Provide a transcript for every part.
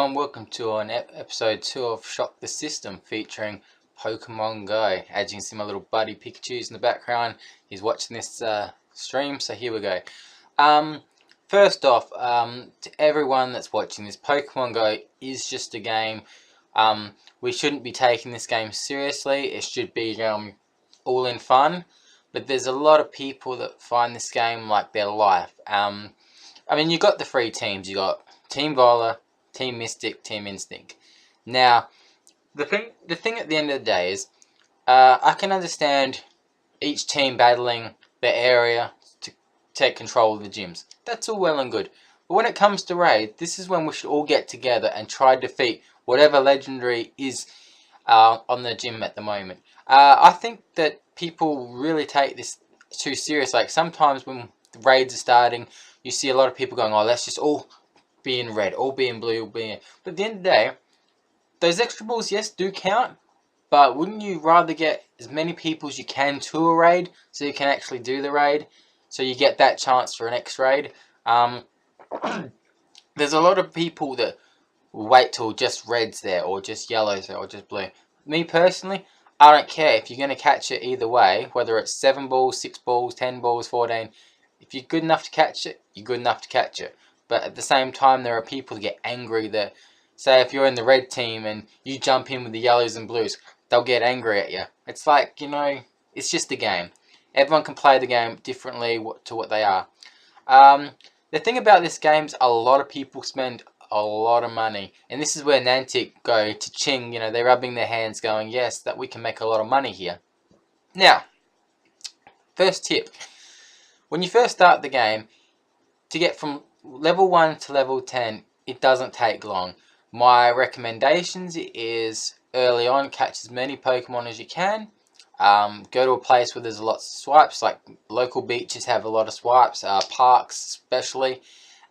everyone, welcome to episode 2 of Shock the System featuring Pokemon Go. As you can see my little buddy Pikachu's in the background, he's watching this stream, so here we go. First off, to everyone that's watching this, Pokemon Go is just a game. We shouldn't be taking this game seriously, it should be all in fun, but there's a lot of people that find this game like their life. I mean, you got the three teams, you got Team Vola, Team Mystic, Team Instinct. Now, the thing at the end of the day is, I can understand each team battling their area to take control of the gyms. That's all well and good. But when it comes to raid, this is when we should all get together and try to defeat whatever legendary is on the gym at the moment. I think that people really take this too serious. Like sometimes when the raids are starting, you see a lot of people going, "Oh, let's just all be in red, all be in blue, all be in..." But at the end of the day, those extra balls, yes, do count, but wouldn't you rather get as many people as you can to a raid so you can actually do the raid, so you get that chance for an X-raid? There's a lot of people that will wait till just red's there, or just yellow's there, or just blue. Me personally, I don't care if you're going to catch it either way, whether it's 7 balls, 6 balls, 10 balls, 14. If you're good enough to catch it, you're good enough to catch it. But at the same time, there are people that get angry that, say if you're in the red team and you jump in with the yellows and blues, they'll get angry at you. It's like, you know, it's just a game. Everyone can play the game differently to what they are. The thing about this game is a lot of people spend a lot of money. And this is where Niantic go to ching, you know, they're rubbing their hands going, yes, that we can make a lot of money here. Now, first tip. When you first start the game, to get from level 1 to level 10, it doesn't take long. My recommendations is early on, catch as many Pokemon as you can. Go to a place where there's lots of swipes, like local beaches have a lot of swipes, parks especially.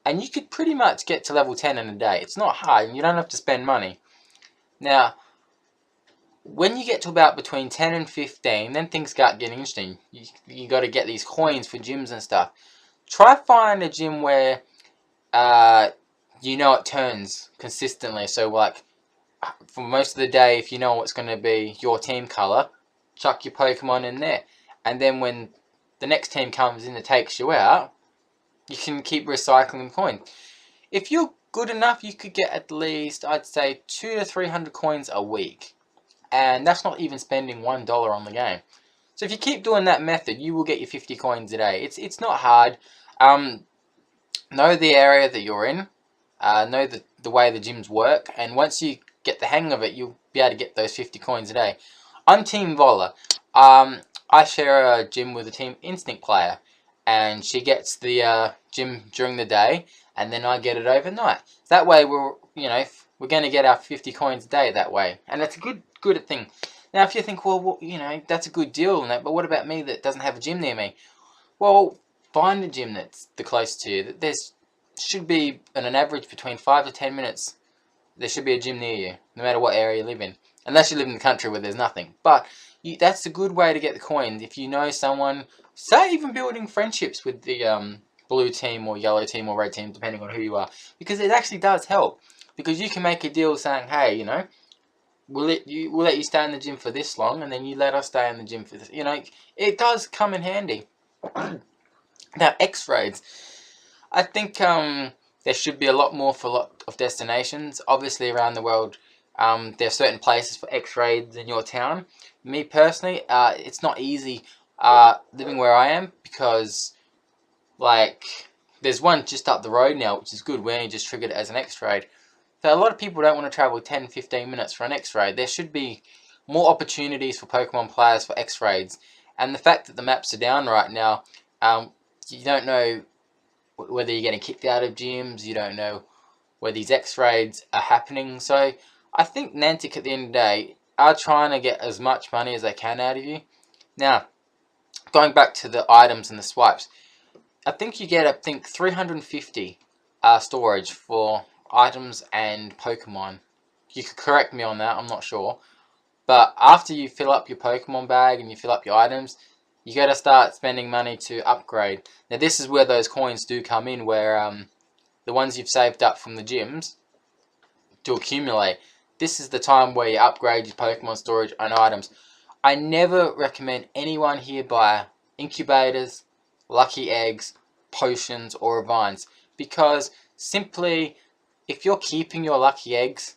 And you could pretty much get to level 10 in a day. It's not hard and you don't have to spend money. Now, when you get to about between 10 and 15, then things start getting interesting. You got to get these coins for gyms and stuff. Try find a gym where you know it turns consistently. So like for most of the day, if you know what's going to be your team color, chuck your Pokemon in there. And then when the next team comes in and takes you out, you can keep recycling the coin. If you're good enough, you could get at least, I'd say, 200 to 300 coins a week. And that's not even spending $1 on the game. So if you keep doing that method, you will get your 50 coins a day. It's not hard. Know the area that you're in. Know the way the gyms work. And once you get the hang of it, you'll be able to get those 50 coins a day. I'm Team Vola. I share a gym with a Team Instinct player. And she gets the gym during the day. And then I get it overnight. That way we're going to get our 50 coins a day that way. And it's a good thing. Now, if you think, well, you know, that's a good deal and that, but what about me that doesn't have a gym near me? Well, find a gym that's the closest to you. There should be, on an average, between 5 to 10 minutes, there should be a gym near you, no matter what area you live in. Unless you live in the country where there's nothing. But that's a good way to get the coins. If you know someone, say even building friendships with the blue team or yellow team or red team, depending on who you are. Because it actually does help. Because you can make a deal saying, hey, you know, we'll let you stay in the gym for this long, and then you let us stay in the gym for this. You know, it does come in handy. Now, X-raids. I think there should be a lot more for a lot of destinations. Obviously, around the world, there are certain places for X-raids in your town. Me personally, it's not easy living where I am because, like, there's one just up the road now, which is good. We only just triggered it as an X-raid. So a lot of people don't want to travel 10-15 minutes for an X-raid. There should be more opportunities for Pokemon players for X-raids. And the fact that the maps are down right now, you don't know whether you're getting kicked out of gyms, you don't know where these X-raids are happening. So I think Niantic at the end of the day are trying to get as much money as they can out of you. Now, going back to the items and the swipes, I think you get, 350 storage for items and Pokemon. You could correct me on that, I'm not sure. But after you fill up your Pokemon bag and you fill up your items, you got to start spending money to upgrade. Now this is where those coins do come in, where the ones you've saved up from the gyms, to accumulate. This is the time where you upgrade your Pokemon storage and items. I never recommend anyone here buy incubators, lucky eggs, potions, or vines, because simply if you're keeping your lucky eggs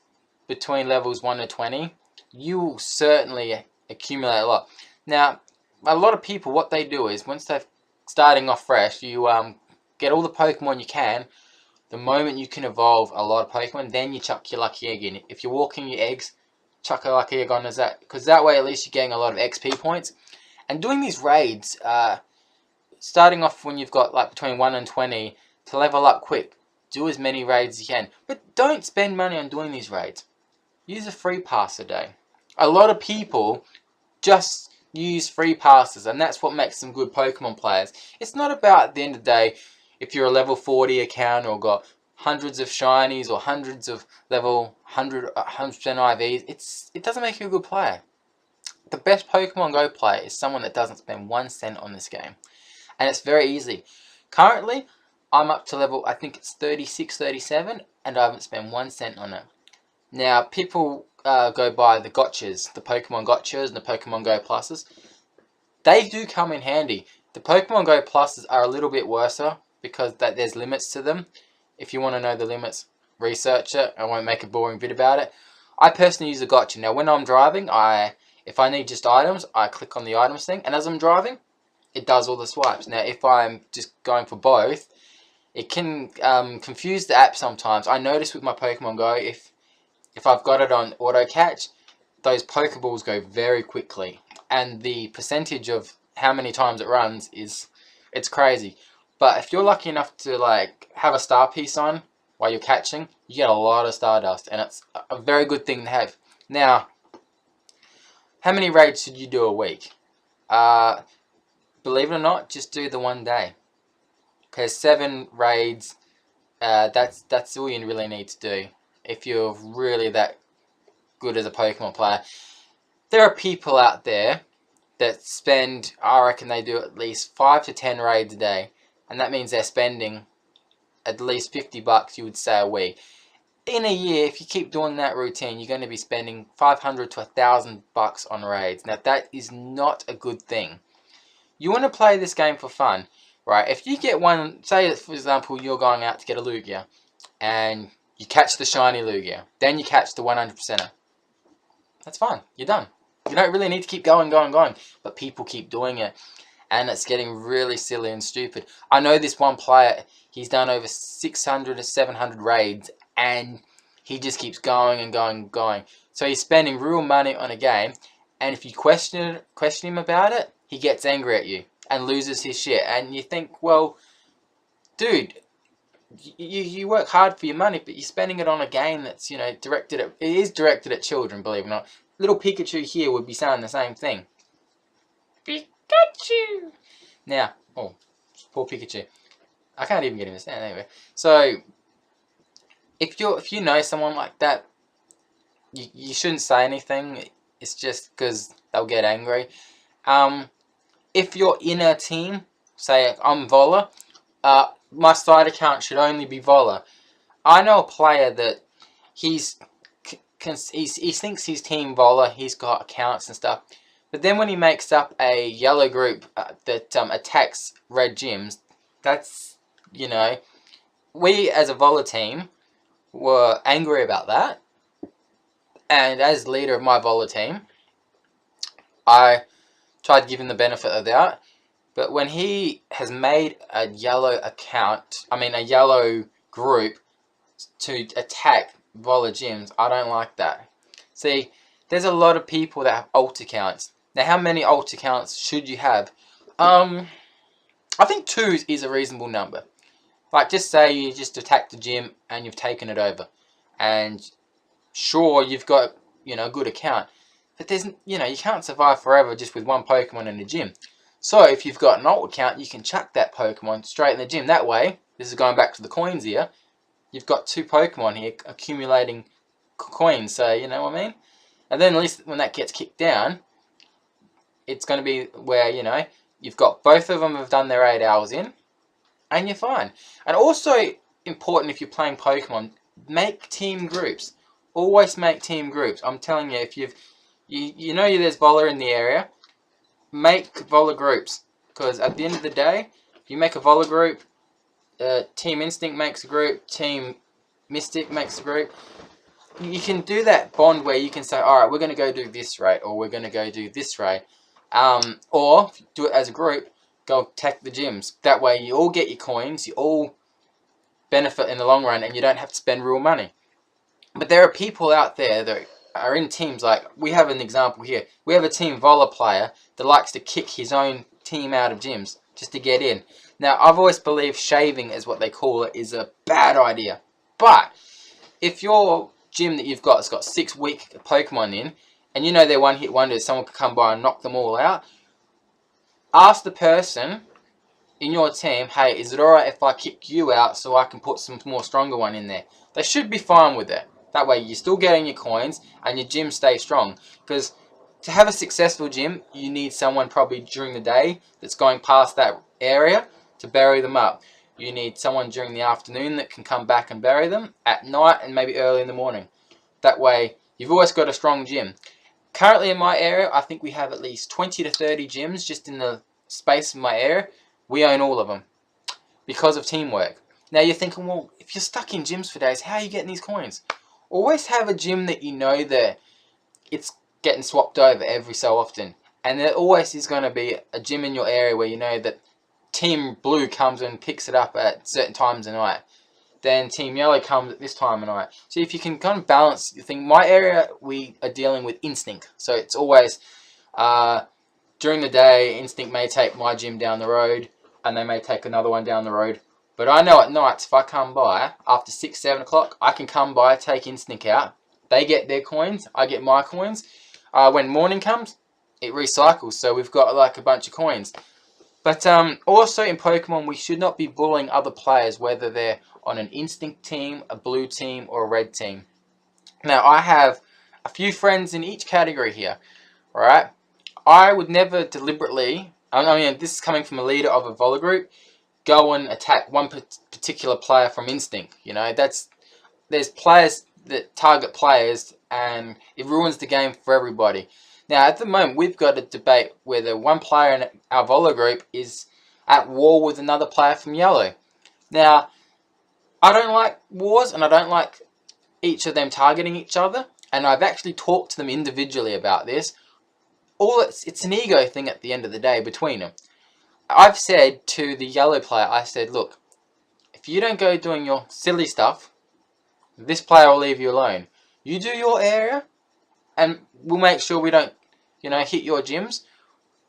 between levels 1 to 20, you will certainly accumulate a lot. Now, a lot of people, what they do is once they're starting off fresh, you get all the Pokemon you can. The moment you can evolve a lot of Pokemon, then you chuck your lucky egg in. If you're walking your eggs, chuck a lucky egg on as that, because that way at least you're getting a lot of XP points. And doing these raids, starting off when you've got like between 1 and 20 to level up quick. Do as many raids as you can, but don't spend money on doing these raids. Use a free pass a day. A lot of people just use free passes, and that's what makes them good Pokemon players. It's not about, at the end of the day, if you're a level 40 account or got hundreds of shinies or hundreds of level 100% IVs. It doesn't make you a good player. The best Pokemon Go player is someone that doesn't spend 1 cent on this game. And it's very easy. Currently, I'm up to level, I think it's 36, 37, and I haven't spent 1 cent on it. Now, people go by the gotchas, the Pokemon gotchas and the Pokemon Go Pluses. They do come in handy. The Pokemon Go Pluses are a little bit worse because there's limits to them. If you want to know the limits, research it. I won't make a boring vid about it. I personally use a gotcha. Now, when I'm driving, if I need just items, I click on the items thing, and as I'm driving, it does all the swipes. Now, if I'm just going for both, it can confuse the app sometimes. I notice with my Pokemon Go, if I've got it on auto catch, those Pokeballs go very quickly, and the percentage of how many times it runs it's crazy. But if you're lucky enough to like have a star piece on while you're catching, you get a lot of Stardust, and it's a very good thing to have. Now, how many raids should you do a week? Believe it or not, just do the 1 day. Because 7 raids, that's all you really need to do if you're really that good as a Pokemon player. There are people out there that spend, I reckon they do at least 5 to 10 raids a day, and that means they're spending at least $50, you would say, a week. In a year, if you keep doing that routine, you're going to be spending $500 to $1,000 on raids. Now, that is not a good thing. You want to play this game for fun, right? If you get one, say for example, you're going out to get a Lugia, and you catch the shiny Lugia, then you catch the 100%er. That's fine. You're done. You don't really need to keep going. But people keep doing it, and it's getting really silly and stupid. I know this one player, he's done over 600 to 700 raids, and he just keeps going and going. So he's spending real money on a game, and if you question him about it, he gets angry at you and loses his shit. And you think, well, dude, you work hard for your money, but you're spending it on a game that's, directed at, it is directed at children, believe it or not. Little Pikachu here would be saying the same thing. Pikachu! Now, oh, poor Pikachu. I can't even get him to stand anyway. So, if you know someone like that, you shouldn't say anything. It's just because they'll get angry. If you're in a team, say I'm Vola, my side account should only be Vola. I know a player that he thinks he's Team Vola, he's got accounts and stuff, but then when he makes up a yellow group that attacks red gyms, that's, we as a Vola team were angry about that, and as leader of my Vola team, I tried to give him the benefit of the doubt. But when he has made a yellow a yellow group to attack Vola gyms, I don't like that. See, there's a lot of people that have alt accounts. Now, how many alt accounts should you have? I think 2 is a reasonable number. Like, just say you just attacked the gym and you've taken it over. And sure, you've got, a good account. But there's, you can't survive forever just with one Pokemon in the gym. So if you've got an alt account, you can chuck that Pokemon straight in the gym. That way, this is going back to the coins here, you've got 2 Pokemon here accumulating coins, so you know what I mean? And then at least when that gets kicked down, it's going to be where, you've got both of them have done their 8 hours in, and you're fine. And also important if you're playing Pokemon, make team groups. always make team groups. I'm telling you, if you know there's Vola in the area, make Vola groups, because at the end of the day, if you make a Vola group, Team Instinct makes a group, Team Mystic makes a group. You can do that bond where you can say, all right, we're going to go do this raid, or we're going to go do this raid, or do it as a group. Go attack the gyms. That way, you all get your coins, you all benefit in the long run, and you don't have to spend real money. But there are people out there that are in teams, like we have an example here. We have a Team Vola player that likes to kick his own team out of gyms just to get in. Now, I've always believed shaving is what they call it is a bad idea. But if your gym that you've got has got 6 weak Pokemon in, and you know they're one-hit wonders, someone could come by and knock them all out, ask the person in your team, hey, is it alright if I kick you out so I can put some more stronger one in there? They should be fine with it. That way you're still getting your coins and your gym stays strong. Because to have a successful gym, you need someone probably during the day that's going past that area to bury them up. You need someone during the afternoon that can come back and bury them at night and maybe early in the morning. That way you've always got a strong gym. Currently in my area, I think we have at least 20 to 30 gyms just in the space in my area. We own all of them because of teamwork. Now you're thinking, well, if you're stuck in gyms for days, how are you getting these coins? Always have a gym that you know that it's getting swapped over every so often. And there always is going to be a gym in your area where you know that Team Blue comes and picks it up at certain times of night. Then Team Yellow comes at this time of night. So if you can kind of balance the thing, my area, we are dealing with Instinct. So it's always, during the day, Instinct may take my gym down the road, and they may take another one down the road. But I know at nights, if I come by, after 6, 7 o'clock, I can come by, take Instinct out. They get their coins, I get my coins. When morning comes, it recycles, so we've got like a bunch of coins. But also in Pokemon, we should not be bullying other players, whether they're on an Instinct team, a blue team, or a red team. Now, I have a few friends in each category here, alright? I would never deliberately, I mean, this is coming from a leader of a Vola group, go and attack one particular player from Instinct. You know, there's players that target players, and it ruins the game for everybody. Now, at the moment, we've got a debate whether one player in our Vola group is at war with another player from Yellow. Now, I don't like wars, and I don't like each of them targeting each other, and I've actually talked to them individually about this. It's an ego thing at the end of the day between them. I've said to the Yellow player, I said, look, if you don't go doing your silly stuff, this player will leave you alone. You do your area, and we'll make sure we don't, you know, hit your gyms,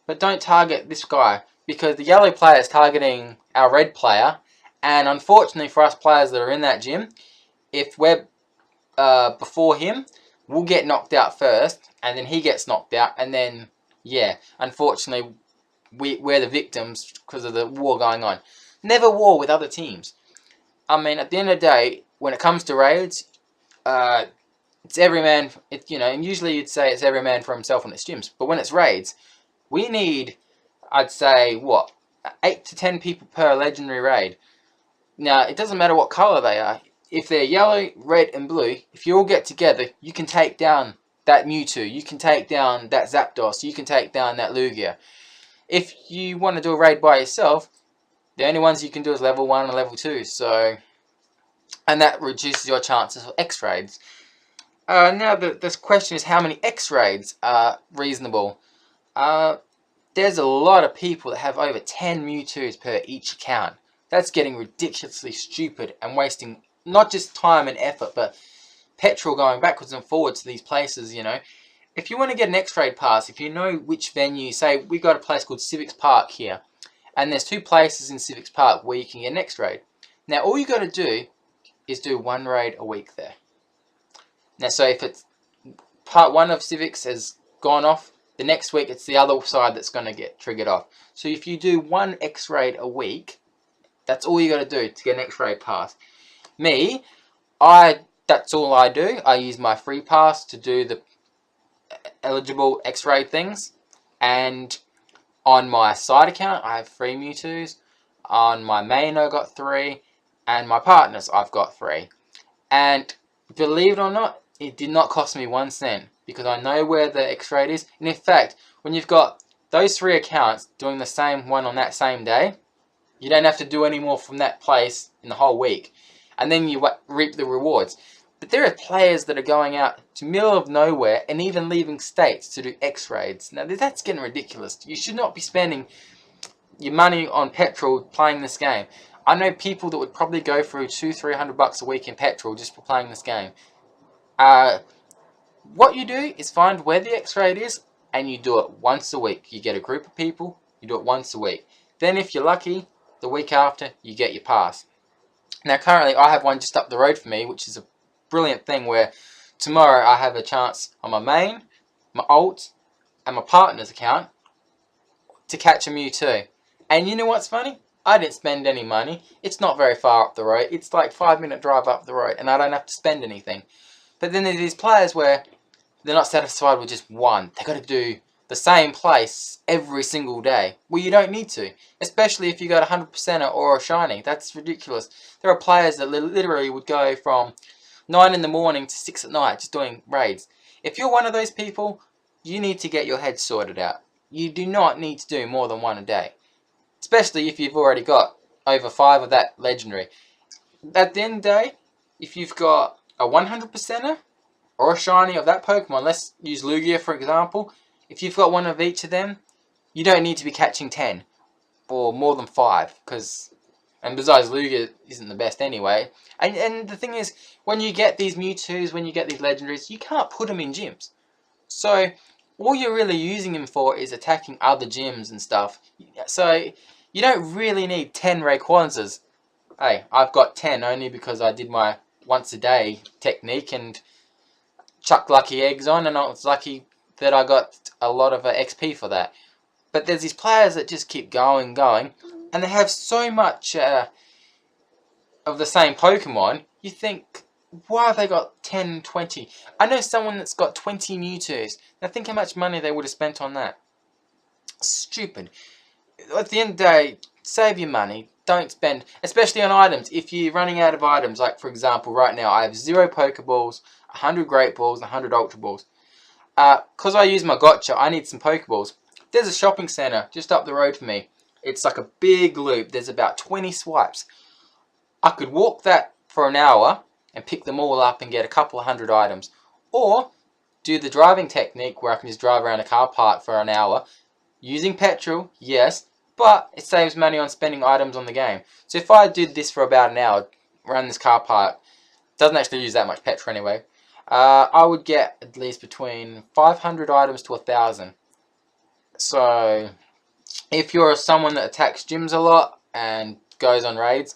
but don't target this guy, because the Yellow player is targeting our red player, and unfortunately for us players that are in that gym, if we're before him, we'll get knocked out first, and then he gets knocked out, and then, yeah, unfortunately, we're the victims because of the war going on. Never war with other teams. I mean, at the end of the day, when it comes to raids, it's every man, you know, and usually you'd say it's every man for himself on its gyms. But when it's raids, we need, I'd say, what, 8 to 10 people per legendary raid. Now, it doesn't matter what colour they are. If they're yellow, red, and blue, if you all get together, you can take down that Mewtwo, you can take down that Zapdos, you can take down that Lugia. If you want to do a raid by yourself, the only ones you can do is level 1 and level 2. So, and that reduces your chances of X raids. Now the question is, how many X raids are reasonable? There's a lot of people that have over 10 Mewtwo's per each account. That's getting ridiculously stupid and wasting not just time and effort, but petrol going backwards and forwards to these places, you know. If you want to get an X-Raid pass, if you know which venue, say we've got a place called Civics Park here, and there's 2 places in Civics Park where you can get an X-Raid. Now all you got to do is do 1 raid a week there. Now so if it's part 1 of Civics has gone off, the next week it's the other side that's going to get triggered off. So if you do 1 X-Raid a week, that's all you got to do to get an X-Raid pass. Me, that's all I do. I use my free pass to do the eligible X-Raid things, and on my side account I have 3 Mewtwo's, on my main I got 3, and my partners I've got 3. And believe it or not, it did not cost me 1 cent because I know where the X-Raid is. And in fact, when you've got those 3 accounts doing the same one on that same day, you don't have to do any more from that place in the whole week. And then you reap the rewards. But there are players that are going out to middle of nowhere and even leaving states to do X-Raids. Now that's getting ridiculous. You should not be spending your money on petrol playing this game. I know people that would probably go through $200-300 a week in petrol just for playing this game. What you do is find where the X-Raid is and you do it once a week. You get a group of people, you do it once a week. Then if you're lucky, the week after, you get your pass. Now currently I have one just up the road for me, which is a brilliant thing where tomorrow I have a chance on my main, my alt, and my partner's account to catch a Mewtwo. And you know what's funny? I didn't spend any money. It's not very far up the road. It's like 5-minute drive up the road and I don't have to spend anything. But then there's these players where they're not satisfied with just one. They've got to do the same place every single day. Well, you don't need to. Especially if you got 100% or a shiny. That's ridiculous. There are players that literally would go from 9 in the morning to 6 at night just doing raids. If you're one of those people, you need to get your head sorted out. You do not need to do more than 1 a day. Especially if you've already got over 5 of that legendary. At the end of the day, if you've got a 100%er or a shiny of that Pokemon, let's use Lugia for example. If you've got one of each of them, you don't need to be catching 10 or more than 5 and besides Lugia isn't the best anyway. And the thing is, when you get these Mewtwo's, when you get these legendaries, you can't put them in gyms. So all you're really using them for is attacking other gyms and stuff. So you don't really need 10 Rayquazas. Hey, I've got 10 only because I did my once a day technique and chucked lucky eggs on, and I was lucky that I got a lot of XP for that. But there's these players that just keep going, and they have so much of the same Pokemon. You think, why have they got 10, 20? I know someone that's got 20 Mewtwo's. Now think how much money they would have spent on that. Stupid. At the end of the day, save your money. Don't spend, especially on items. If you're running out of items, like for example, right now I have 0 Pokeballs, 100 Great Balls, and 100 Ultra Balls. Because I use my gotcha, I need some Pokeballs. There's a shopping centre just up the road from me. It's like a big loop. There's about 20 swipes. I could walk that for an hour and pick them all up and get a couple of 100 items. Or do the driving technique where I can just drive around a car park for an hour. Using petrol, yes, but it saves money on spending items on the game. So if I did this for about an hour, around this car park, doesn't actually use that much petrol anyway, I would get at least between 500 items to 1,000. So if you're someone that attacks gyms a lot and goes on raids,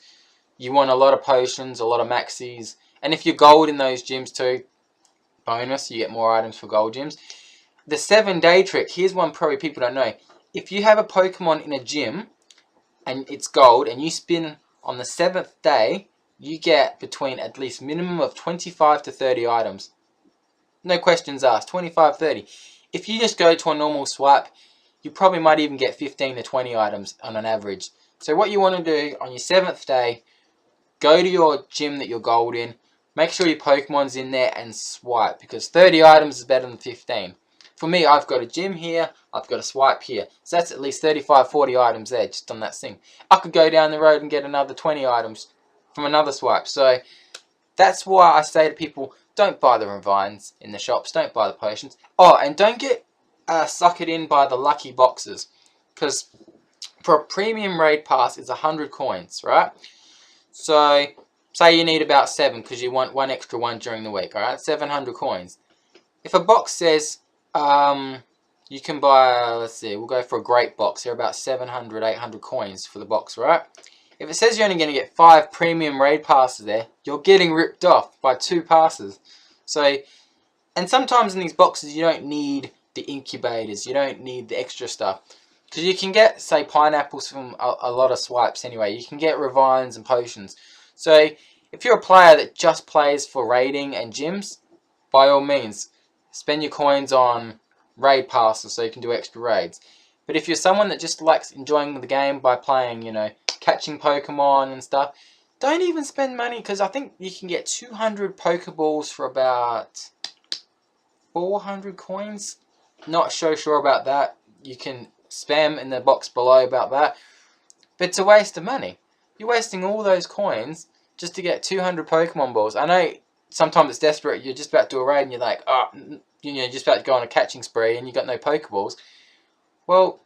you want a lot of potions, a lot of maxis, and if you're gold in those gyms too, bonus, you get more items for gold gyms. The 7-day trick, here's one probably people don't know. If you have a Pokemon in a gym and it's gold and you spin on the 7th day, you get between at least minimum of 25 to 30 items. No questions asked, 25, 30. If you just go to a normal swipe, you probably might even get 15 to 20 items on an average. So what you want to do on your 7th day, go to your gym that you're gold in, make sure your Pokemon's in there and swipe, because 30 items is better than 15. For me, I've got a gym here, I've got a swipe here. So that's at least 35, 40 items there just on that thing. I could go down the road and get another 20 items from another swipe. So that's why I say to people, don't buy the Revines in the shops, don't buy the potions. Oh, and don't get suckered in by the lucky boxes. Because for a premium raid pass, it's 100 coins, right? So say you need about 7 because you want one extra one during the week, alright? 700 coins. If a box says you can buy, let's see, we'll go for a great box. They're about 700, 800 coins for the box, right? If it says you're only going to get 5 premium raid passes there, you're getting ripped off by 2 passes. So, and sometimes in these boxes you don't need the incubators, you don't need the extra stuff. Because you can get, say, pineapples from a lot of swipes anyway. You can get Revines and potions. So, if you're a player that just plays for raiding and gyms, by all means, spend your coins on raid passes so you can do extra raids. But if you're someone that just likes enjoying the game by playing, you know, catching Pokemon and stuff, don't even spend money, because I think you can get 200 Pokeballs for about 400 coins. Not so sure about that. You can spam in the box below about that. But it's a waste of money. You're wasting all those coins just to get 200 Pokemon balls. I know sometimes it's desperate. You're just about to do a raid and you're like, oh, you're just about to go on a catching spree and you got no Pokeballs. Well,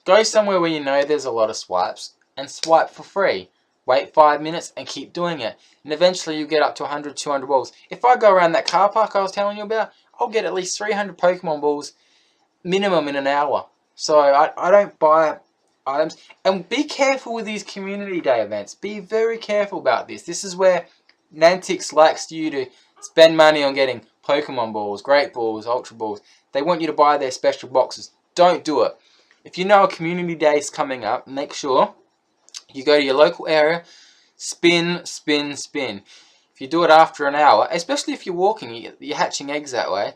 go somewhere where you know there's a lot of swipes and swipe for free. Wait 5 minutes and keep doing it. And eventually you get up to 100, 200 balls. If I go around that car park I was telling you about, I'll get at least 300 Pokemon balls minimum in an hour. So I don't buy items. And be careful with these community day events. Be very careful about this. This is where Niantic likes you to spend money on getting Pokemon balls, Great Balls, Ultra Balls. They want you to buy their special boxes. Don't do it. If you know a community day is coming up, make sure you go to your local area, spin, spin, spin. If you do it after an hour, especially if you're walking, you're hatching eggs that way,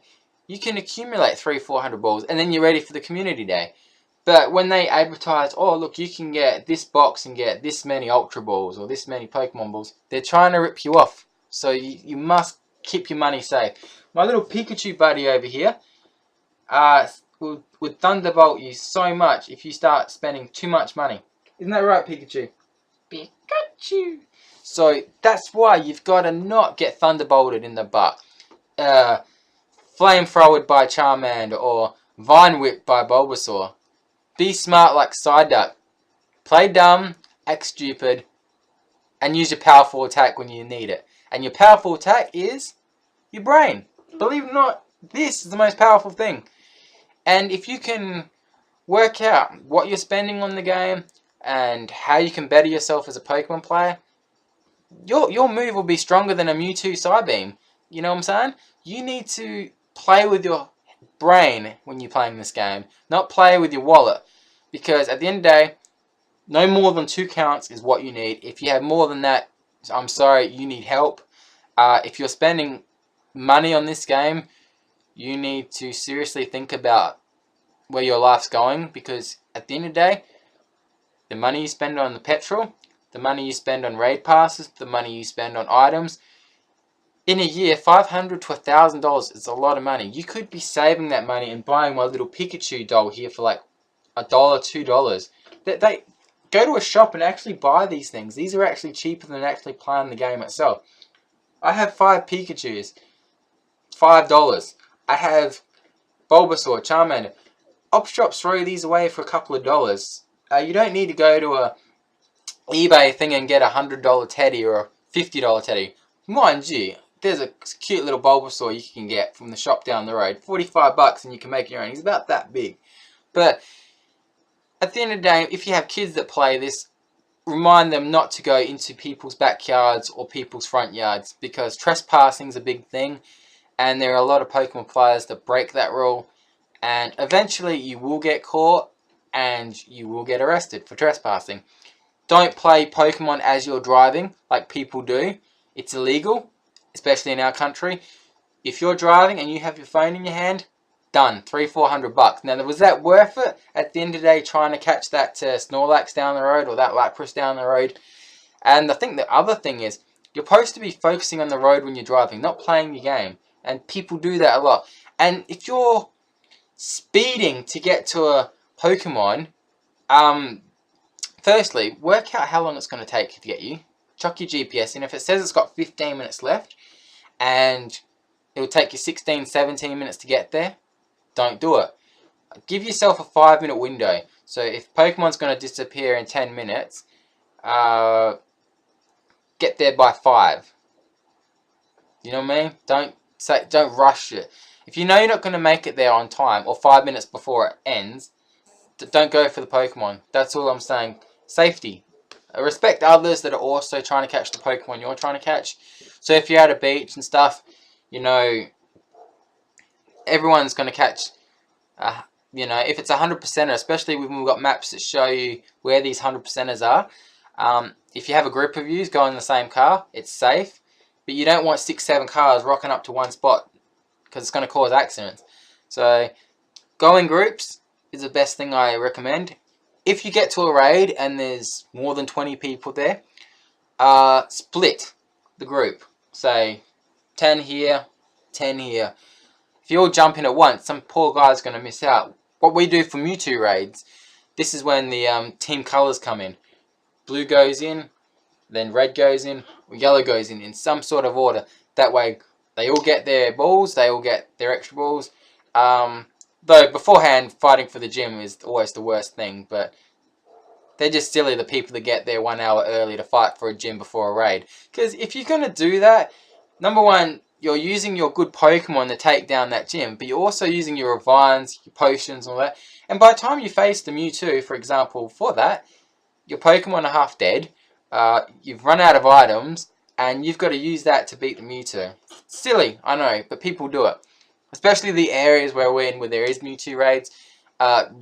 you can accumulate 300-400 balls and then you're ready for the community day. But when they advertise, oh look, you can get this box and get this many Ultra Balls or this many Pokemon balls, they're trying to rip you off. So you must keep your money safe. My little Pikachu buddy over here would thunderbolt you so much if you start spending too much money. Isn't that right, Pikachu? Pikachu! So that's why you've got to not get thunderbolted in the butt. Flamethrowered by Charmander or Vine Whipped by Bulbasaur. Be smart like Psyduck. Play dumb, act stupid, and use your powerful attack when you need it. And your powerful attack is your brain. Believe it or not, this is the most powerful thing. And if you can work out what you're spending on the game and how you can better yourself as a Pokemon player, your move will be stronger than a Mewtwo Psybeam. You know what I'm saying? You need to play with your brain when you're playing this game, not play with your wallet, because at the end of the day, no more than 2 counts is what you need. If you have more than that, I'm sorry, you need help. If you're spending money on this game, you need to seriously think about where your life's going, because at the end of the day, the money you spend on the petrol, the money you spend on raid passes, the money you spend on items, in a year, $500 to $1,000 is a lot of money. You could be saving that money and buying my little Pikachu doll here for like $1, $2. They go to a shop and actually buy these things. These are actually cheaper than actually playing the game itself. I have 5 Pikachus, $5. I have Bulbasaur, Charmander. Op shops throw these away for a couple of dollars. You don't need to go to a eBay thing and get a $100 teddy or a $50 teddy. Mind you, there's a cute little Bulbasaur you can get from the shop down the road. 45 bucks and you can make your own. He's about that big. But at the end of the day, if you have kids that play this, remind them not to go into people's backyards or people's front yards, because trespassing is a big thing and there are a lot of Pokemon players that break that rule, and eventually you will get caught and you will get arrested for trespassing. Don't play Pokemon as you're driving like people do. It's illegal, especially in our country. If you're driving and you have your phone in your hand, done, 300-400 bucks. Now, was that worth it at the end of the day, trying to catch that Snorlax down the road or that Lapras down the road? And I think the other thing is, you're supposed to be focusing on the road when you're driving, not playing your game. And people do that a lot. And if you're speeding to get to a Pokemon, firstly, work out how long it's going to take to get you. Chuck your GPS in. If it says it's got 15 minutes left and it'll take you 16, 17 minutes to get there, don't do it. Give yourself a 5-minute window. So if Pokemon's going to disappear in 10 minutes, get there by 5. You know what I mean? Don't rush it. If you know you're not going to make it there on time or 5 minutes before it ends, don't go for the Pokemon. That's all I'm saying. Safety. Respect others that are also trying to catch the Pokemon you're trying to catch. So if you're at a beach and stuff, you know, everyone's going to catch, you know, if it's 100%er, especially when we've got maps that show you where these 100%ers are. If you have a group of you, go in the same car, it's safe. But you don't want 6-7 cars rocking up to one spot, because it's going to cause accidents. So go in groups is the best thing I recommend. If you get to a raid and there's more than 20 people there, split the group. Say 10 here, 10 here. If you all jump in at once, some poor guy's going to miss out. What we do for Mewtwo raids, this is when the team colours come in. Blue goes in, then red goes in, or yellow goes in some sort of order. That way they all get their balls, they all get their extra balls. Though beforehand, fighting for the gym is always the worst thing, but they're just silly, the people that get there 1 hour early to fight for a gym before a raid. Because if you're going to do that, number one, you're using your good Pokemon to take down that gym, but you're also using your Revines, your potions, all that. And by the time you face the Mewtwo, for example, for that, your Pokemon are half dead, you've run out of items, and you've got to use that to beat the Mewtwo. Silly, I know, but people do it. Especially the areas where we're in, where there is Mewtwo raids.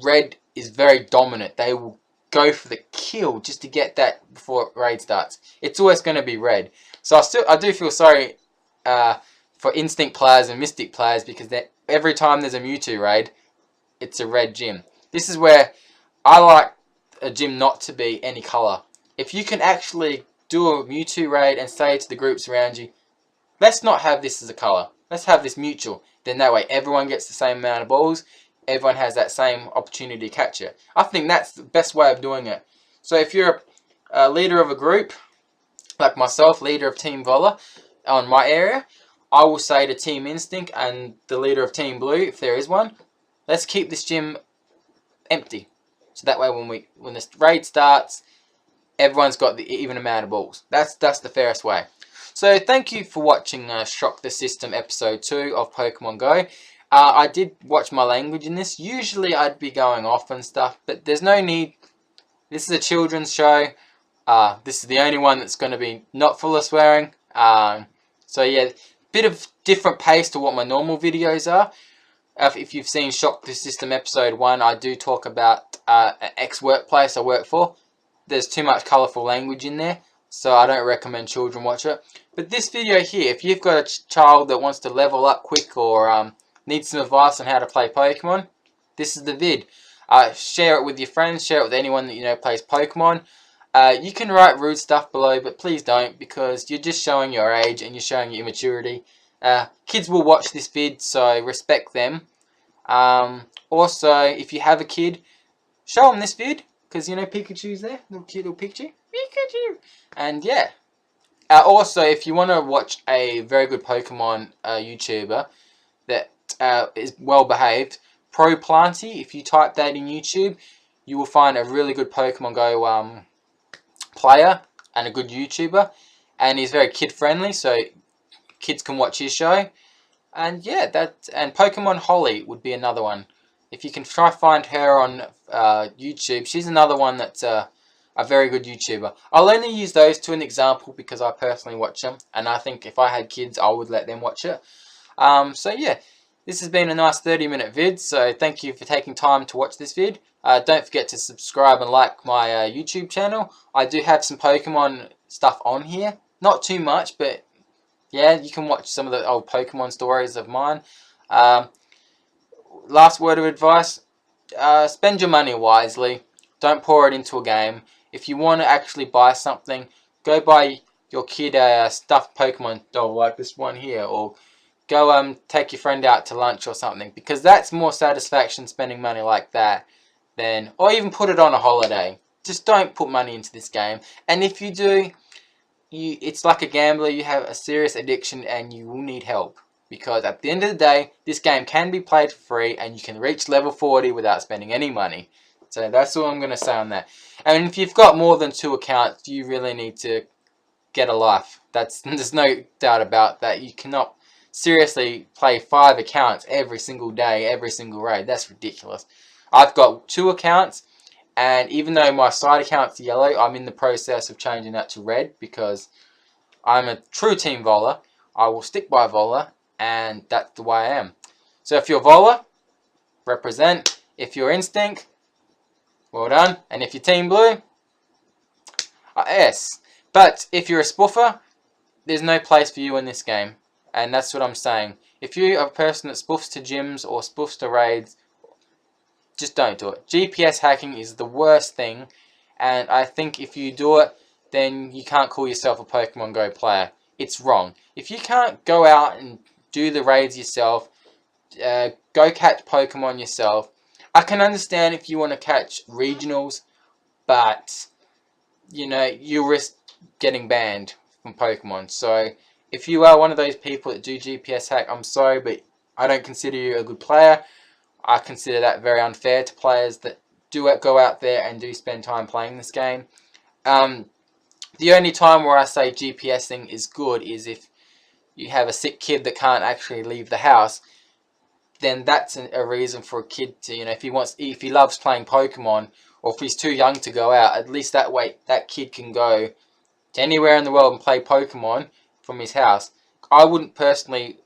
Red is very dominant. They will go for the kill just to get that before raid starts. It's always going to be red. So I do feel sorry for Instinct players and Mystic players, because every time there's a Mewtwo raid, it's a red gym. This is where I like a gym not to be any colour. If you can actually do a Mewtwo raid and say to the groups around you, let's not have this as a colour. Let's have this mutual. Then that way everyone gets the same amount of balls. Everyone has that same opportunity to catch it. I think that's the best way of doing it. So if you're a leader of a group, like myself, leader of Team Vola on my area, I will say to Team Instinct and the leader of Team Blue, if there is one, let's keep this gym empty. So that way when the raid starts, everyone's got the even amount of balls. That's the fairest way. So thank you for watching Shock the System episode 2 of Pokemon Go. I did watch my language in this. Usually I'd be going off and stuff, but there's no need. This is a children's show. This is the only one that's going to be not full of swearing. So yeah, bit of different pace to what my normal videos are. If you've seen Shock the System episode 1, I do talk about an ex-workplace I work for. There's too much colourful language in there, so I don't recommend children watch it. But this video here, if you've got a child that wants to level up quick or needs some advice on how to play Pokemon, this is the vid. Share it with your friends, share it with anyone that you know plays Pokemon. You can write rude stuff below, but please don't, because you're just showing your age and you're showing your immaturity. Kids will watch this vid, so respect them. Also, if you have a kid, show them this vid, because you know Pikachu's there, little cute little Pikachu. Pikachu! And yeah. Also, if you want to watch a very good Pokemon YouTuber that is well behaved, Pro Planty, if you type that in YouTube, you will find a really good Pokemon Go player and a good YouTuber, and he's very kid friendly, so kids can watch his show. And yeah, and Pokemon Holly would be another one. If you can try find her on YouTube, she's another one that's a very good YouTuber. I'll only use those two an example because I personally watch them, and I think if I had kids I would let them watch it. So yeah, this has been a nice 30-minute vid, so thank you for taking time to watch this vid. Don't forget to subscribe and like my YouTube channel. I do have some Pokemon stuff on here, not too much, but yeah, you can watch some of the old Pokemon stories of mine. Last word of advice, spend your money wisely. Don't pour it into a game. If you want to actually buy something, go buy your kid a stuffed Pokemon doll like this one here, or go take your friend out to lunch or something, because that's more satisfaction spending money like that than, or even put it on a holiday. Just don't put money into this game. And if you do, it's like a gambler, you have a serious addiction and you will need help, because at the end of the day, this game can be played for free and you can reach level 40 without spending any money. So that's all I'm going to say on that. And if you've got more than 2 accounts, you really need to get a life. There's no doubt about that. You cannot seriously play 5 accounts every single day, every single raid. That's ridiculous. I've got 2 accounts, and even though my side account's yellow, I'm in the process of changing that to red, because I'm a true Team Vola. I will stick by Vola, and that's the way I am. So if you're Vola, represent. If you're Instinct, well done. And if you're Team Blue, yes. But if you're a spoofer, there's no place for you in this game. And that's what I'm saying. If you're a person that spoofs to gyms or spoofs to raids, just don't do it. GPS hacking is the worst thing. And I think if you do it, then you can't call yourself a Pokemon Go player. It's wrong. If you can't go out and do the raids yourself, Go catch Pokemon yourself. I can understand if you want to catch regionals, but you know, you risk getting banned from Pokemon. So if you are one of those people that do GPS hack, I'm sorry, but I don't consider you a good player. I consider that very unfair to players that do go out there and do spend time playing this game. The only time where I say GPSing is good is if you have a sick kid that can't actually leave the house. Then that's a reason for a kid to, you know, if he loves playing Pokemon, or if he's too young to go out, at least that way that kid can go to anywhere in the world and play Pokemon from his house. I wouldn't personally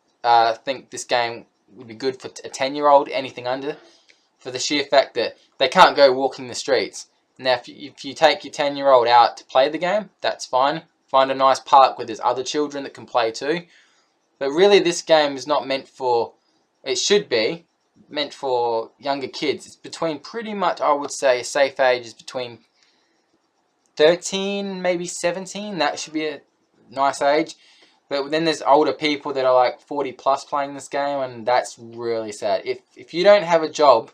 think this game would be good for a 10-year-old, anything under, for the sheer fact that they can't go walking the streets. Now, if you take your 10-year-old out to play the game, that's fine. Find a nice park where there's other children that can play too. But really, this game is not meant for, it should be meant for younger kids. It's between, pretty much, I would say, a safe age is between 13, maybe 17. That should be a nice age. But then there's older people that are like 40 plus playing this game, and that's really sad. If you don't have a job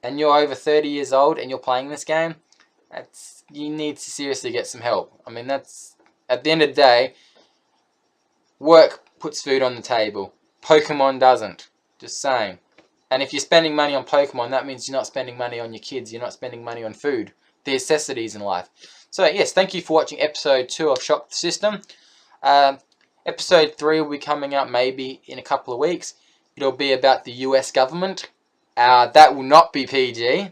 and you're over 30 years old and you're playing this game, you need to seriously get some help. I mean, that's, at the end of the day, work puts food on the table. Pokemon doesn't. Just saying. And if you're spending money on Pokemon, that means you're not spending money on your kids. You're not spending money on food. The necessities in life. So yes, thank you for watching episode 2 of Shock the System. Episode 3 will be coming out maybe in a couple of weeks. It'll be about the US government. That will not be PG.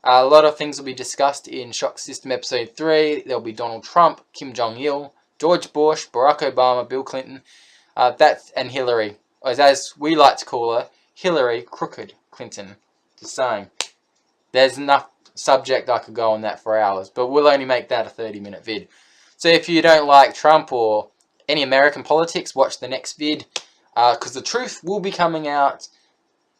A lot of things will be discussed in Shock System episode 3. There'll be Donald Trump, Kim Jong-il, George Bush, Barack Obama, Bill Clinton, and Hillary. As we like to call her, Hillary Crooked Clinton. Just saying. There's enough subject I could go on that for hours, but we'll only make that a 30-minute vid. So if you don't like Trump or any American politics, watch the next vid, because the truth will be coming out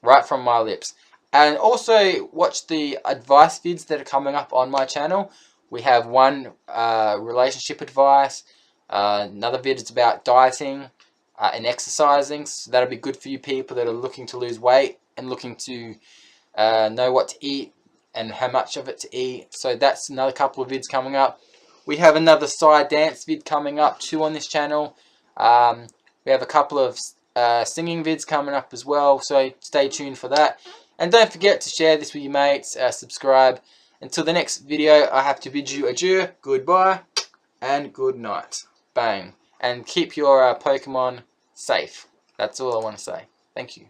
right from my lips. And also watch the advice vids that are coming up on my channel. We have one relationship advice, another vid is about dieting and exercising, so that'll be good for you people that are looking to lose weight and looking to know what to eat and how much of it to eat. So that's another couple of vids coming up. We have another side dance vid coming up too on this channel. We have a couple of singing vids coming up as well, so stay tuned for that. And don't forget to share this with your mates, subscribe. Until the next video, I have to bid you adieu, goodbye, and good night. Bang. And keep your Pokemon safe. That's all I want to say. Thank you.